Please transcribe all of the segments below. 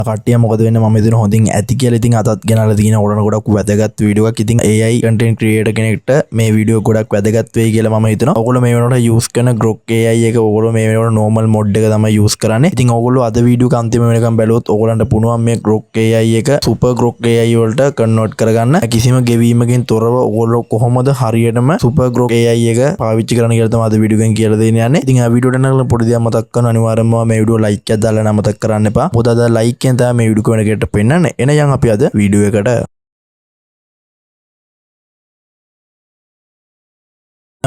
කට්ටිය මොකද වෙන්නේ මම හිතන හොඳින් ඇති කියලා ඉතින් අතත් ගෙනල්ලා තියෙන ඕන ගොඩක් වැදගත් වීඩියෝ එකක්. ඉතින් AI content creator කෙනෙක්ට මේ වීඩියෝ ගොඩක් වැදගත් වෙයි කියලා මම හිතනවා. ඔයගොල්ලෝ මේ වෙනකොට use කරන Grok AI එක ඔයගොල්ලෝ මේ වෙනකොට normal mod එක තමයි use කරන්නේ. ඉතින් ඔයගොල්ලෝ අද වීඩියෝ එක අන්තිම වෙනකම් බැලුවොත් ඔයගොල්ලන්ට පුළුවන් මේ Grok AI එක super Grok AI වලට convert කරගන්න. කිසිම ගෙවීමකින් තොරව ඔයගොල්ලෝ කොහොමද හරියටම super Grok AI එක පාවිච්චි කරන්න කියලා තමයි අද වීඩියෝ එකෙන් කියලා දෙන්න යන්නේ. ඉතින් ආ වීඩියෝට නම් පොඩි දෙයක් මතක් කරන අනිවාර්යයෙන්ම මේ වීඩියෝ like එකක් දාලා නමතක් කරන්න එපා. මොකද අද like එකෙන් තමයි මේ වීඩියෝ එක වෙනකට පෙන්නන්නේ. එනයන් අපි අද වීඩියෝ එකට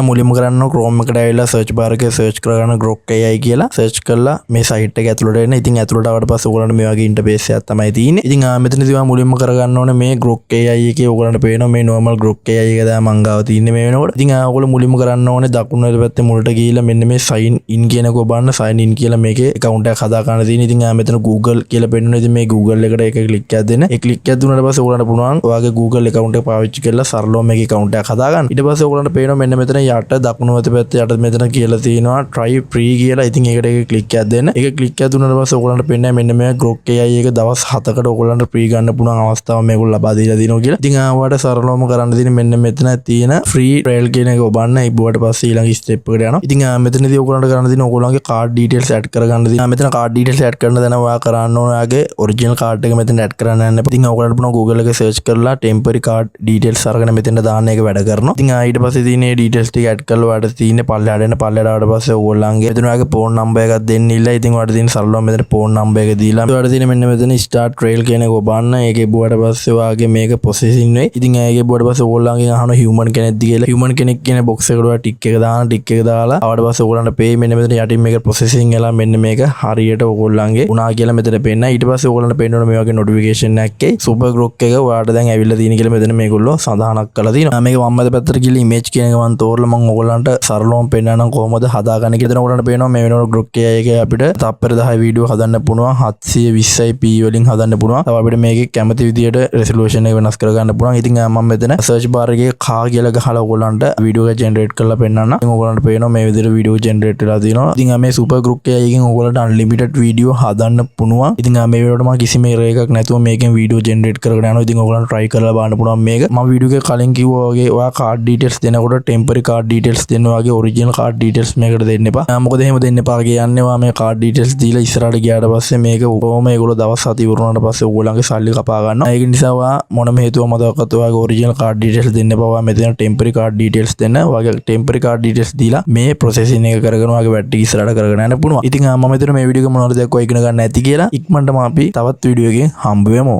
මුලින්ම කරන්න Chrome එකට ඇවිල්ලා search bar එකේ search කරගන්න Grok AI කියලා search කරලා මේ site එක ඇතුළට එන්න. ඉතින් ඇතුළට ආවට පස්සේ ඔයගොල්ලන්ට මේ වගේ interface එකක් තමයි තියෙන්නේ. ඉතින් මෙතනදී මම මුලින්ම කරගන්න ඕනේ මේ Grok AI එකේ ඔයගොල්ලන්ට පේනවා මේ normal Grok AI එක තමයි මං ගාව තියෙන්නේ මේ වෙනකොට. ඉතින් ඔයගොල්ලෝ මුලින්ම කරන්න ඕනේ දකුණු පැත්තේ මුලට ගිහිල්ලා මෙන්න මේ sign in කියන එක ඔබන්න sign in කියලා මේකේ account එකක් හදා ගන්න තියෙන්නේ. ඉතින් මෙතන Google කියලා පෙන්නනවා. ඉතින් මේ Google එකට එක click එකක් දෙන්න. ඒ click එකක් දුන්නාට පස්සේ ඔයගොල්ලන්ට පුළුවන් ඔයාගේ Google account එක පාවිච්චි කරලා සරලව මේකේ account එකක් හදා ගන්න. ඊට පස්සේ ඔයගොල්ලන්ට පේනවා මෙන්න මෙතන යට දකුණු පැත්තේ යට මෙතන කියලා තියෙනවා try free කියලා. ඉතින් ඒකට එක ක්ලික් එකක් දෙන්න. ඒක ක්ලික් එකක් දුන්නාට පස්සේ ඔයගොල්ලන්ට පෙන්නයි මෙන්න මේ Grok AI එක දවස් 7කට ඔයගොල්ලන්ට free ගන්න පුළුවන් අවස්ථාව මේගොල්ලෝ ලබා දීලා දිනවා කියලා. ඉතින් ආවට සරලවම කරන්න තියෙන්නේ මෙන්න මෙතන තියෙන free trial කියන එක ඔබන්න. ඉබුවට පස්සේ ඊළඟ step එකට යනවා. ඉතින් මෙතනදී ඔයගොල්ලන්ට කරන්න තියෙන්නේ ඔයගොල්ලන්ගේ card details add කරගන්න තියෙනවා. මෙතන card details add කරන දන ඔයා කරන්න ඕන ඔයාගේ original card එක මෙතන add කරන්න යන්න. ඉතින් ඔයගොල්ලන්ට පුළුවන් Google එකේ search කරලා temporary card details අරගෙන මෙතන දාන්න එක වැඩ කරනවා. ඉතින් ඊට පස්සේ තියෙන මේ details ටික add කරලා ඔයාලට තියෙන පල්ලෙහාට එන පල්ලෙහාට ආවට පස්සේ ඕගොල්ලන්ගේ මෙතන ඔයාගේ phone number එකක් දෙන්න ඉල්ල. ඉතින් ඔයාලට තියෙන සරලව මෙතන phone number එක දීලා ඔයාලට තියෙන මෙන්න මෙතන start trail කියන එක ඔබන්න. ඒකේ බුවට පස්සේ ඔයාගේ මේක processing වෙයි. ඉතින් ඒකේ බුවට පස්සේ ඕගොල්ලන්ගෙන් අහන human කෙනෙක්ද කියලා. human කෙනෙක් කියන box එකට ඔයා tick එක දාන tick එක දාලා ආවට පස්සේ ඕගොල්ලන්ට pay මෙන්න මෙතන යටින් මේක processing වෙලා මෙන්න මේක හරියට ඕගොල්ලන්ගේ උනා කියලා මෙතන පෙන්නයි. ඊට පස්සේ ඕගොල්ලන්ට පෙන්න ඕන මේ වගේ notification එකක් එයි. super Grok එක ඔයාලට දැන් ඇවිල්ලා තියෙන කියලා මෙතන මේගොල්ලෝ සඳහනක් කරලා තියෙනවා. මේක වම් පැත්තට ගිහලා image කියන එක මම තෝරලා මම ඕගොල්ලන්ට සරලවම පෙන්නනම් කොහොමද හදාගන්නේ කියලා. ඔයාලට පේනවා මේ වෙනකොට Grok AI එකේ අපිට තප්පර 10 වීඩියෝ හදන්න පුළුවන්. 720p වලින් හදන්න පුළුවන්. තව අපිට මේකේ කැමති විදියට resolution එක වෙනස් කරගන්න පුළුවන්. ඉතින් මම මෙතන search bar එකේ කා කියලා ගහලා ඔයගොල්ලන්ට වීඩියෝ එක generate කරලා පෙන්නන්න. ඉතින් ඔයගොල්ලන්ට පේනවා මේ විදියට වීඩියෝ generate වෙලා තියෙනවා. ඉතින් මේ super Grok AI එකෙන් ඔයගොල්ලන්ට unlimited වීඩියෝ හදන්න පුළුවන්. ඉතින් මේ වීඩියෝට මම කිසිම error එකක් නැතුව මේකෙන් වීඩියෝ generate කරගෙන යනවා. ඉතින් ඔයගොල්ලන්ට try කරලා බලන්න පුළුවන් මේක. මම වීඩියෝ එකේ කලින් කිව්වා වගේ ඔයා card details දෙනකොට temporary card details දෙන්න වගේ original card details මේකට දෙන්න එපා. මොකද එහෙම දෙන්න එපා කියන්නේ ඔයා මේ card details දීලා ඉස්සරහට ගියාට පස්සේ මේක කොහොම ඒගොල්ලෝ දවස් 7 ඉවරුනාට පස්සේ ඕගොල්ලන්ගේ සල්ලි කපා ගන්නවා. ඒක නිසා ඔයා මොනම හේතුවක් මතවත් ඔයාගේ original card details දෙන්න එපා. ඔයා මෙතන temporary card details දෙන්න. ඔයාගේ temporary card details දීලා මේ processing එක කරගෙන ඔයාගේ වැට් එක ඉස්සරහට කරගෙන යන්න පුළුවන්. ඉතින් මම මෙතන මේ වීඩියෝ එක මොනවද දෙයක් ඔය ඉගෙන ගන්න ඇති කියලා ඉක්මනටම අපි තවත් වීඩියෝ එකකින් හම්බ වෙමු.